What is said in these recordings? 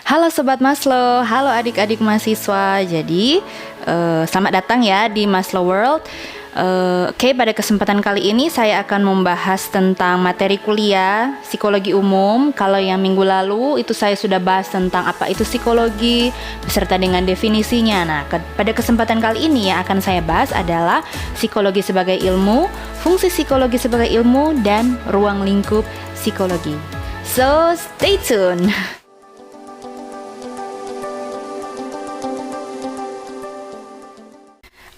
Halo Sobat Maslow, halo adik-adik mahasiswa. Jadi, selamat datang ya di Maslow World. Oke, pada kesempatan kali ini saya akan membahas tentang materi kuliah psikologi umum. Kalau yang minggu lalu itu saya sudah bahas tentang apa itu psikologi beserta dengan definisinya. Nah, pada kesempatan kali ini yang akan saya bahas adalah psikologi sebagai ilmu, fungsi psikologi sebagai ilmu, dan ruang lingkup psikologi. So, stay tuned.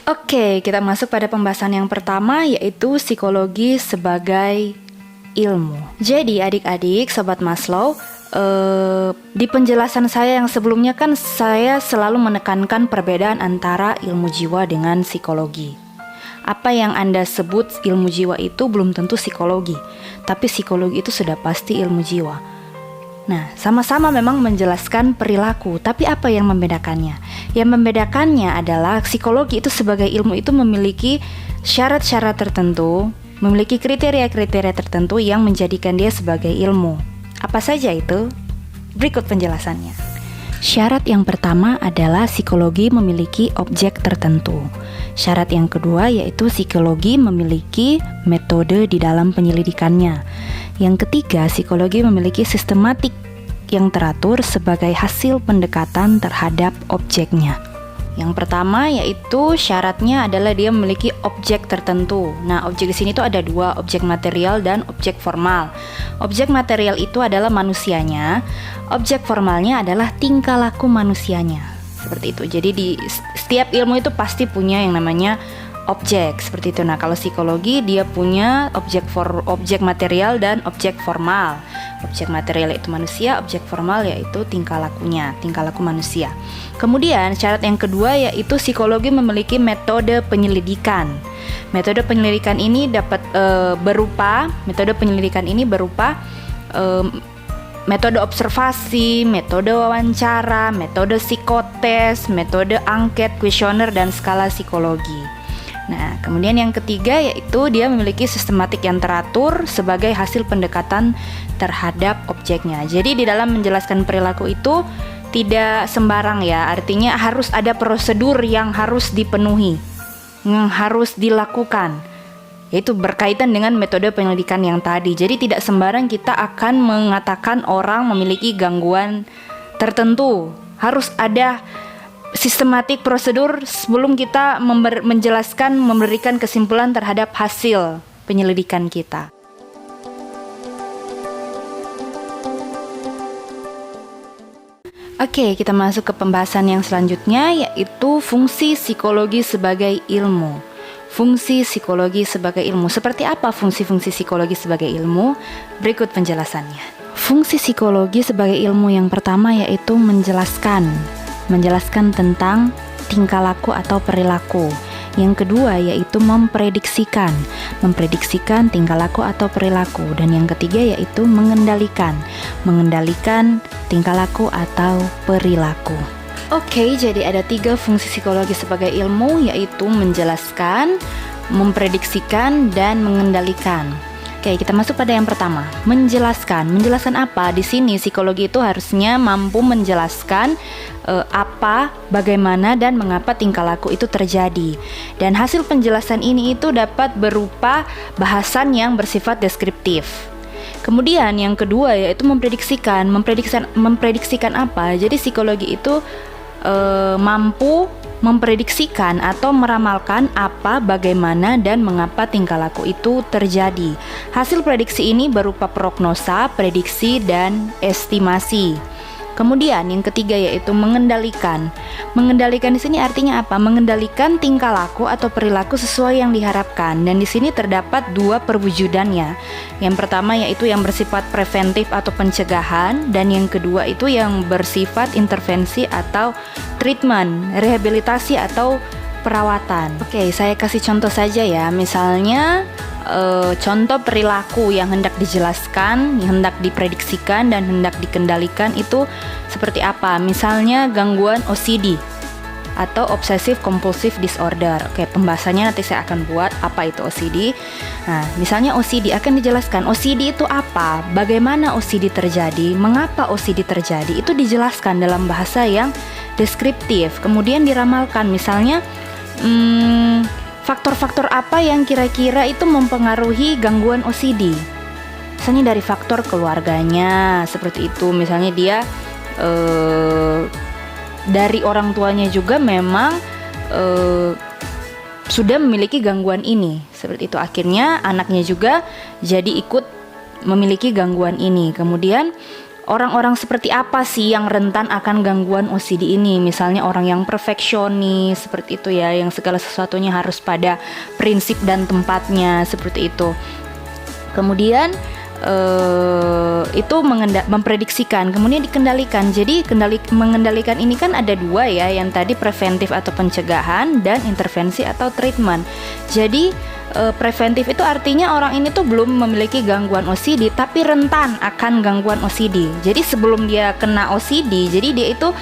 Oke, kita masuk pada pembahasan yang pertama, yaitu psikologi sebagai ilmu. Jadi adik-adik, Sobat Maslow, di penjelasan saya yang sebelumnya kan saya selalu menekankan perbedaan antara ilmu jiwa dengan psikologi. Apa yang Anda sebut ilmu jiwa itu belum tentu psikologi, tapi psikologi itu sudah pasti ilmu jiwa. Nah, sama-sama memang menjelaskan perilaku, tapi apa yang membedakannya? Yang membedakannya adalah psikologi itu sebagai ilmu itu memiliki syarat-syarat tertentu, memiliki kriteria-kriteria tertentu yang menjadikan dia sebagai ilmu. Apa saja itu? Berikut penjelasannya. Syarat yang pertama adalah psikologi memiliki objek tertentu. Syarat yang kedua yaitu psikologi memiliki metode di dalam penyelidikannya. Yang ketiga, psikologi memiliki sistematik yang teratur sebagai hasil pendekatan terhadap objeknya. Yang pertama yaitu syaratnya adalah dia memiliki objek tertentu. Nah, objek di sini tuh ada dua, objek material dan objek formal. Objek material itu adalah manusianya, objek formalnya adalah tingkah laku manusianya. Seperti itu. Jadi di setiap ilmu itu pasti punya yang namanya objek, seperti itu. Nah, kalau psikologi dia punya objek material dan objek formal. Objek material yaitu manusia, objek formal yaitu tingkah lakunya, tingkah laku manusia. Kemudian syarat yang kedua yaitu psikologi memiliki metode penyelidikan. Metode penyelidikan ini berupa metode observasi, metode wawancara, metode psikotes, metode angket, kuesioner, dan skala psikologi. Nah, kemudian yang ketiga yaitu dia memiliki sistematik yang teratur sebagai hasil pendekatan terhadap objeknya. Jadi di dalam menjelaskan perilaku itu tidak sembarang ya, artinya harus ada prosedur yang harus dipenuhi, yang harus dilakukan, yaitu berkaitan dengan metode penyelidikan yang tadi. Jadi tidak sembarang kita akan mengatakan orang memiliki gangguan tertentu. Harus ada sistematik prosedur sebelum kita memberikan kesimpulan terhadap hasil penyelidikan kita. Oke, kita masuk ke pembahasan yang selanjutnya, yaitu fungsi psikologi sebagai ilmu. Fungsi psikologi sebagai ilmu. Seperti apa fungsi-fungsi psikologi sebagai ilmu? Berikut penjelasannya. Fungsi psikologi sebagai ilmu yang pertama yaitu menjelaskan tentang tingkah laku atau perilaku. Yang kedua yaitu memprediksikan tingkah laku atau perilaku. Dan yang ketiga yaitu mengendalikan tingkah laku atau perilaku. Oke, jadi ada 3 fungsi psikologi sebagai ilmu, yaitu menjelaskan, memprediksikan, dan mengendalikan. Oke, kita masuk pada yang pertama, menjelaskan. Menjelaskan apa? Di sini psikologi itu harusnya mampu menjelaskan apa, bagaimana, dan mengapa tingkah laku itu terjadi. Dan hasil penjelasan ini itu dapat berupa bahasan yang bersifat deskriptif. Kemudian yang kedua yaitu memprediksikan apa? Jadi psikologi itu mampu memprediksikan atau meramalkan apa, bagaimana, dan mengapa tingkah laku itu terjadi. Hasil prediksi ini berupa prognosa, prediksi, dan estimasi. Kemudian yang ketiga yaitu mengendalikan. Mengendalikan di sini artinya apa? Mengendalikan tingkah laku atau perilaku sesuai yang diharapkan. Dan di sini terdapat 2 perwujudannya. Yang pertama yaitu yang bersifat preventif atau pencegahan, dan yang kedua itu yang bersifat intervensi atau treatment, rehabilitasi atau perawatan. Oke, saya kasih contoh saja ya. Misalnya contoh perilaku yang hendak dijelaskan, yang hendak diprediksikan, dan hendak dikendalikan itu seperti apa? Misalnya gangguan OCD. atau obsessive compulsive disorder. Oke, pembahasannya nanti saya akan buat apa itu OCD. Nah, misalnya OCD akan dijelaskan OCD itu apa, bagaimana OCD terjadi, mengapa OCD terjadi, itu dijelaskan dalam bahasa yang deskriptif. Kemudian diramalkan, misalnya faktor-faktor apa yang kira-kira itu mempengaruhi gangguan OCD. Misalnya dari faktor keluarganya, seperti itu. Misalnya dia dari orang tuanya juga memang sudah memiliki gangguan ini, seperti itu. Akhirnya anaknya juga jadi ikut memiliki gangguan ini. Kemudian orang-orang seperti apa sih yang rentan akan gangguan OCD ini? Misalnya orang yang perfeksionis, seperti itu ya, yang segala sesuatunya harus pada prinsip dan tempatnya, seperti itu. Kemudian itu memprediksikan, kemudian dikendalikan. Jadi mengendalikan ini kan ada dua ya, yang tadi preventif atau pencegahan dan intervensi atau treatment. Jadi preventif itu artinya orang ini tuh belum memiliki gangguan OCD tapi rentan akan gangguan OCD. Jadi sebelum dia kena OCD, jadi dia itu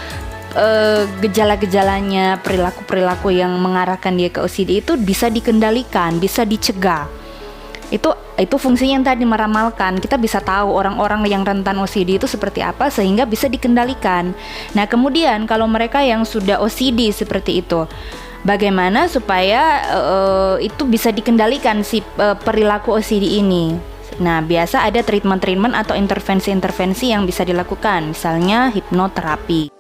gejala-gejalanya, perilaku-perilaku yang mengarahkan dia ke OCD itu bisa dikendalikan, bisa dicegah. Itu fungsinya yang tadi meramalkan. Kita bisa tahu orang-orang yang rentan OCD itu seperti apa sehingga bisa dikendalikan. Nah, kemudian kalau mereka yang sudah OCD seperti itu, bagaimana supaya itu bisa dikendalikan si perilaku OCD ini? Nah, biasa ada treatment-treatment atau intervensi-intervensi yang bisa dilakukan, misalnya hipnoterapi.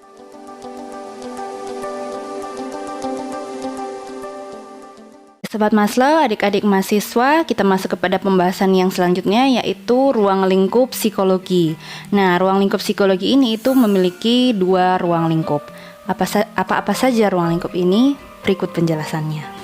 Sobat Maslow, adik-adik mahasiswa, kita masuk kepada pembahasan yang selanjutnya, yaitu ruang lingkup psikologi. Nah, ruang lingkup psikologi ini itu memiliki dua ruang lingkup. Apa-apa saja ruang lingkup ini? Berikut penjelasannya.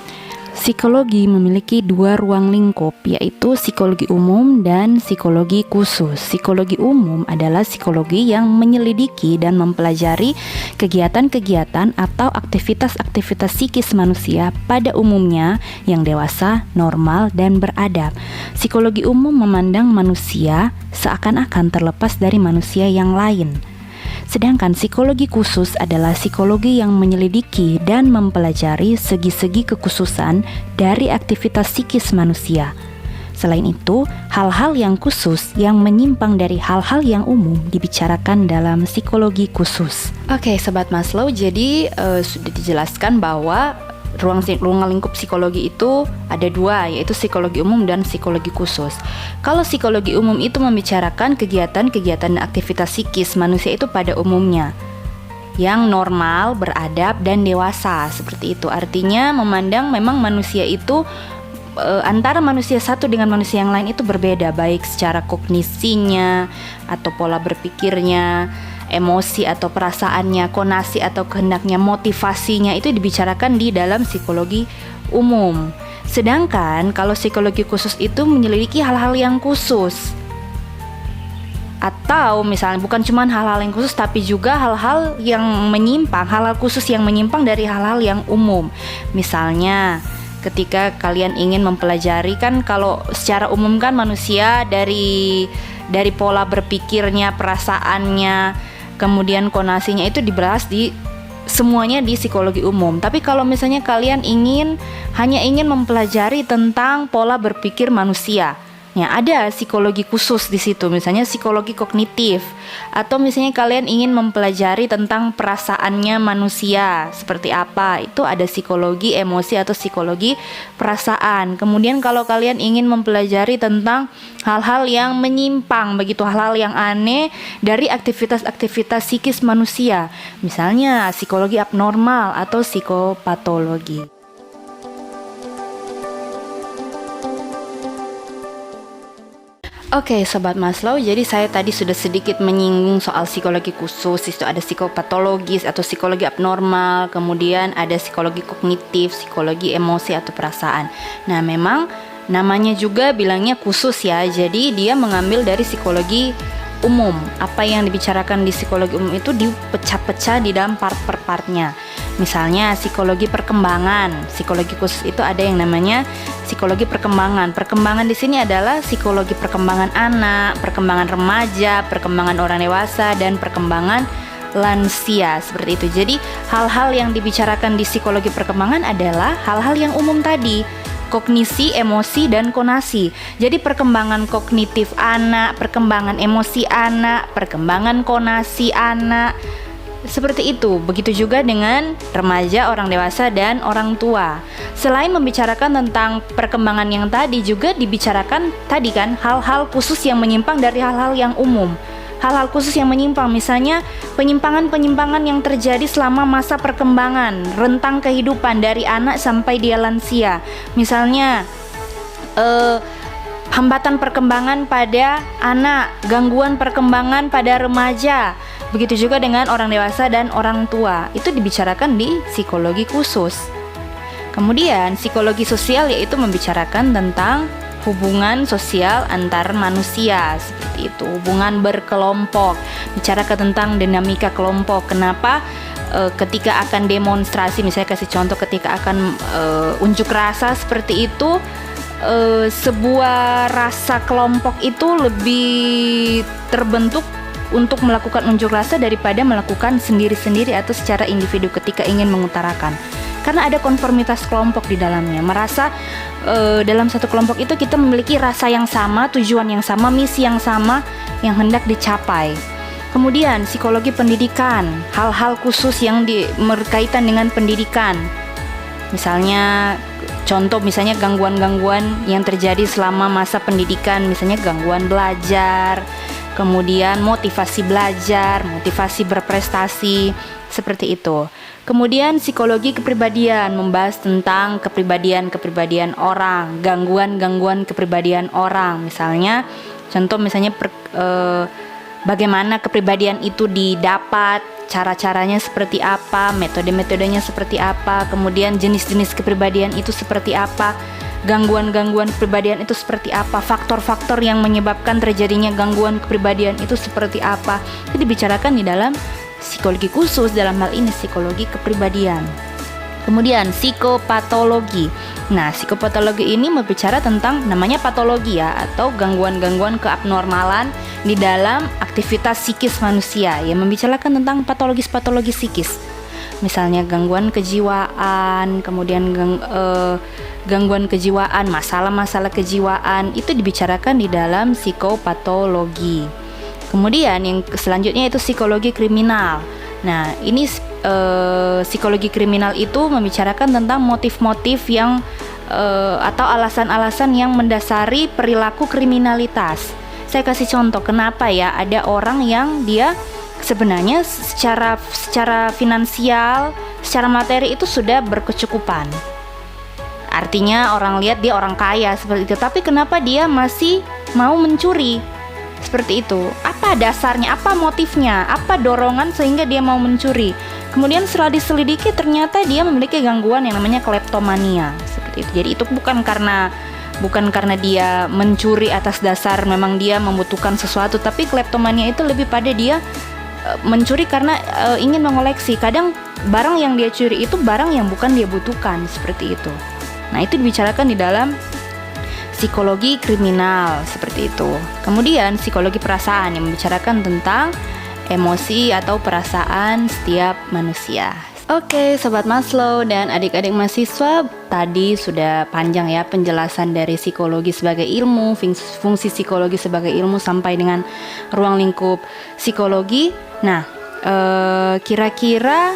Psikologi memiliki dua ruang lingkup, yaitu psikologi umum dan psikologi khusus. Psikologi umum adalah psikologi yang menyelidiki dan mempelajari kegiatan-kegiatan atau aktivitas-aktivitas psikis manusia pada umumnya yang dewasa, normal, dan beradab. Psikologi umum memandang manusia seakan-akan terlepas dari manusia yang lain. Sedangkan psikologi khusus adalah psikologi yang menyelidiki dan mempelajari segi-segi kekhususan dari aktivitas psikis manusia. Selain itu, hal-hal yang khusus yang menyimpang dari hal-hal yang umum dibicarakan dalam psikologi khusus. Oke, Sobat Maslow, jadi sudah dijelaskan bahwa ruang lingkup psikologi itu ada dua, yaitu psikologi umum dan psikologi khusus. Kalau psikologi umum itu membicarakan kegiatan-kegiatan dan aktivitas psikis manusia itu pada umumnya, yang normal, beradab, dan dewasa, seperti itu. Artinya memandang memang manusia itu antara manusia satu dengan manusia yang lain itu berbeda, baik secara kognisinya atau pola berpikirnya, emosi atau perasaannya, konasi atau kehendaknya, motivasinya, itu dibicarakan di dalam psikologi umum. Sedangkan kalau psikologi khusus itu menyelidiki hal-hal yang khusus, atau misalnya bukan cuma hal-hal yang khusus tapi juga hal-hal yang menyimpang, hal-hal khusus yang menyimpang dari hal-hal yang umum. Misalnya ketika kalian ingin mempelajari, kan kalau secara umum kan manusia dari pola berpikirnya, perasaannya, kemudian konasinya itu dibahas semuanya di psikologi umum. Tapi kalau misalnya kalian hanya ingin mempelajari tentang pola berpikir manusia, ya ada psikologi khusus di situ, misalnya psikologi kognitif. Atau misalnya kalian ingin mempelajari tentang perasaannya manusia seperti apa, itu ada psikologi emosi atau psikologi perasaan. Kemudian kalau kalian ingin mempelajari tentang hal-hal yang menyimpang, begitu hal-hal yang aneh dari aktivitas-aktivitas psikis manusia, misalnya psikologi abnormal atau psikopatologi. Oke, Sobat Maslow, jadi saya tadi sudah sedikit menyinggung soal psikologi khusus. Itu ada psikopatologis atau psikologi abnormal, kemudian ada psikologi kognitif, psikologi emosi atau perasaan. Nah, memang namanya juga bilangnya khusus ya, jadi dia mengambil dari psikologi umum. Apa yang dibicarakan di psikologi umum itu dipecah-pecah di dalam part per partnya. Misalnya psikologi perkembangan, psikologi khusus itu ada yang namanya psikologi perkembangan. Perkembangan di sini adalah psikologi perkembangan anak, perkembangan remaja, perkembangan orang dewasa, dan perkembangan lansia, seperti itu. Jadi hal-hal yang dibicarakan di psikologi perkembangan adalah hal-hal yang umum tadi, kognisi, emosi, dan konasi. Jadi perkembangan kognitif anak, perkembangan emosi anak, perkembangan konasi anak, seperti itu. Begitu juga dengan remaja, orang dewasa, dan orang tua. Selain membicarakan tentang perkembangan yang tadi, juga dibicarakan tadi kan hal-hal khusus yang menyimpang dari hal-hal yang umum. Hal-hal khusus yang menyimpang, misalnya penyimpangan-penyimpangan yang terjadi selama masa perkembangan, rentang kehidupan dari anak sampai dia lansia. Misalnya hambatan perkembangan pada anak, gangguan perkembangan pada remaja. Begitu juga dengan orang dewasa dan orang tua. Itu dibicarakan di psikologi khusus. Kemudian psikologi sosial yaitu membicarakan tentang hubungan sosial antar manusia, seperti itu, hubungan berkelompok, bicarakan tentang dinamika kelompok. Kenapa ketika akan demonstrasi, misalnya kasih contoh, ketika akan unjuk rasa seperti itu, sebuah rasa kelompok itu lebih terbentuk untuk melakukan unjuk rasa daripada melakukan sendiri-sendiri atau secara individu ketika ingin mengutarakan. Karena ada konformitas kelompok di dalamnya, merasa dalam satu kelompok itu kita memiliki rasa yang sama, tujuan yang sama, misi yang sama yang hendak dicapai. Kemudian psikologi pendidikan, hal-hal khusus yang berkaitan dengan pendidikan. Misalnya contoh, misalnya gangguan-gangguan yang terjadi selama masa pendidikan, misalnya gangguan belajar, kemudian motivasi belajar, motivasi berprestasi, seperti itu. Kemudian psikologi kepribadian, membahas tentang kepribadian orang, gangguan-gangguan kepribadian orang. Misalnya contoh, misalnya bagaimana kepribadian itu didapat, cara-caranya seperti apa, metode-metodenya seperti apa, kemudian jenis-jenis kepribadian itu seperti apa, gangguan-gangguan kepribadian itu seperti apa, faktor-faktor yang menyebabkan terjadinya gangguan kepribadian itu seperti apa. Itu dibicarakan di dalam psikologi khusus, dalam hal ini psikologi kepribadian. Kemudian psikopatologi. Nah, psikopatologi ini berbicara tentang namanya patologi ya, atau gangguan-gangguan keabnormalan di dalam aktivitas psikis manusia, yang membicarakan tentang patologis-patologis psikis. Misalnya gangguan kejiwaan, kemudian gangguan kejiwaan, masalah-masalah kejiwaan, itu dibicarakan di dalam psikopatologi. Kemudian yang selanjutnya itu psikologi kriminal. Nah, ini psikologi kriminal itu membicarakan tentang motif-motif yang atau alasan-alasan yang mendasari perilaku kriminalitas. Saya kasih contoh, kenapa ya ada orang yang dia sebenarnya secara finansial, secara materi itu sudah berkecukupan. Artinya orang lihat dia orang kaya seperti itu, tapi kenapa dia masih mau mencuri? Seperti itu. Apa dasarnya? Apa motifnya? Apa dorongan sehingga dia mau mencuri? Kemudian setelah diselidiki ternyata dia memiliki gangguan yang namanya kleptomania. Seperti itu. Jadi itu bukan karena dia mencuri atas dasar memang dia membutuhkan sesuatu, tapi kleptomania itu lebih pada dia mencuri karena ingin mengoleksi. Kadang barang yang dia curi itu barang yang bukan dia butuhkan, seperti itu. Nah, itu dibicarakan di dalam psikologi kriminal, seperti itu. Kemudian psikologi perasaan yang membicarakan tentang emosi atau perasaan setiap manusia. Oke, Sobat Maslow dan adik-adik mahasiswa, tadi sudah panjang ya penjelasan dari psikologi sebagai ilmu, fungsi psikologi sebagai ilmu sampai dengan ruang lingkup psikologi. Nah, kira-kira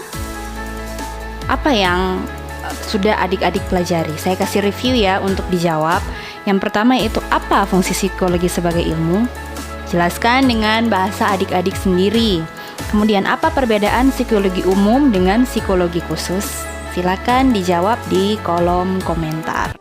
apa yang sudah adik-adik pelajari? Saya kasih review ya untuk dijawab. Yang pertama yaitu apa fungsi psikologi sebagai ilmu? Jelaskan dengan bahasa adik-adik sendiri. Kemudian apa perbedaan psikologi umum dengan psikologi khusus? Silakan dijawab di kolom komentar.